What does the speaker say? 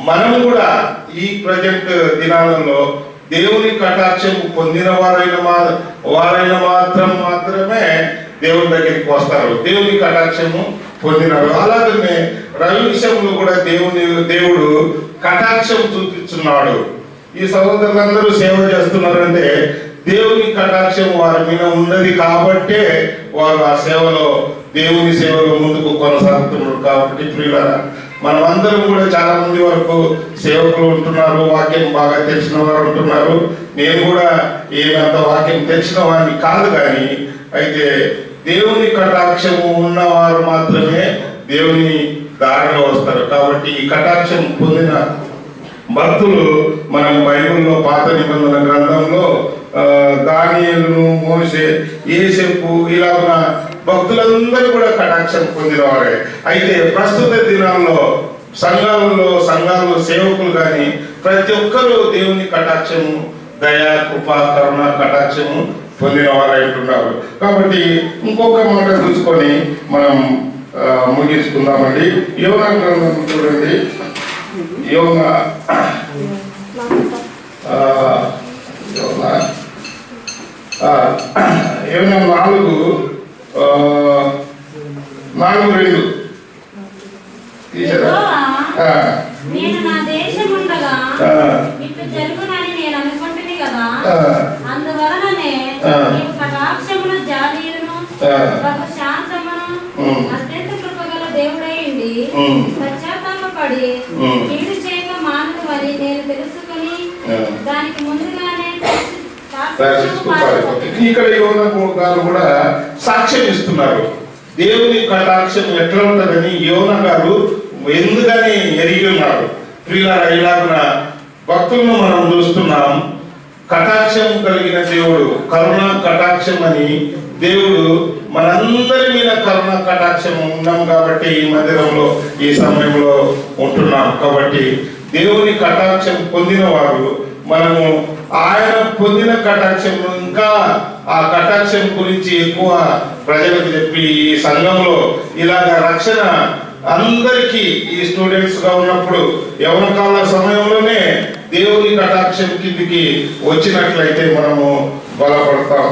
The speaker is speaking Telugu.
మనం కూడా ఈ ప్రజెంట్ దినాలలో దేవుని కటాక్షం పొందిన వారైన మాత్రమే దేవుని దగ్గరికి వస్తారు, దేవుని కటాక్షము పొందినారు. అలాగనే రవి విషయంలో కూడా దేవుడు కటాక్షం చూపిస్తున్నాడు. ఈ సహోదరులందరూ సేవ చేస్తున్నారంటే దేవుని కటాక్షం వారి మీద ఉన్నది కాబట్టే వారు ఆ సేవలో, దేవుని సేవలో ముందుకు కొనసాగుతున్నారు. కాబట్టి ప్రియులారా, మనమందరం కూడా చాలా మంది వరకు సేవకులు ఉంటున్నారు, వాక్యం బాగా తెలిసిన వారు ఉంటున్నారు. నేను కూడా ఏమంత వాక్యం తెలిసిన వారిని కాదు, కానీ అయితే దేవుని కటాక్షము ఉన్నవారు మాత్రమే దేవుని దారిలో వస్తారు. కాబట్టి ఈ కటాక్షం పొందిన భక్తులు మనం బైబిల్లో పాత నిబంధన గ్రంథంలో దానియేలును, మోషే, యేసెపు ఇలాగ భక్తులందరూ కూడా కటాక్షం పొందినవారే. అయితే ప్రస్తుత దినాల్లో సంఘాల్లో సేవకులు కానీ ప్రతి ఒక్కరూ దేవుని కటాక్షము, దయా, కృప, కరుణ, కటాక్షము పొందిన వారైతున్నారు. కాబట్టి ఇంకొక మాట చూసుకొని మనం ముగించుకుందామండి. యోనా గ్రంథం చూడండి. యోనా 4:2 తీసారా? నేను నా దేశముండగా ఇట్లు జరుగునని నేను అనుకుంటుని కదా, అందువలననే నీవు కటాక్షమును, జాలీయును, బహు శాంతమును, అత్యంత కృపగల దేవుడైండి పశ్చాత్తాపపడి కీడు చేయక మానుదువని నేను తెలుసుకుని దానికి ముందుగానే ఇక్కడ యోనా గారు కూడా సాక్ష్యం ఇస్తున్నారు. దేవుని కటాక్షం ఎట్లా ఉంటుందని యోనా గారు ఎందుకని ఎరిగి ఉన్నారు. ప్రియులారా, ఇలాగున భక్తులను మనం చూస్తున్నాం. కటాక్షం కలిగిన దేవుడు, కరుణ కటాక్షం అని దేవుడు మనందరి మీద కరుణ కటాక్షం ఉన్నాం కాబట్టి ఈ మందిరంలో ఈ సమయంలో ఉంటున్నాం. కాబట్టి దేవుని కటాక్షం పొందిన వారు మనము ఆయన పొందిన కటాక్షం ఇంకా ఆ కటాక్షం గురించి ఎక్కువ ప్రజలకు చెప్పి ఈ సంఘంలో ఇలాగ రక్షణ అందరికీ ఈ స్టూడెంట్స్ గా ఉన్నప్పుడు యవ్వన కాల సమయంలోనే దేవుని కటాక్షం కిందికి వచ్చినట్లయితే మనము బలపడతాం.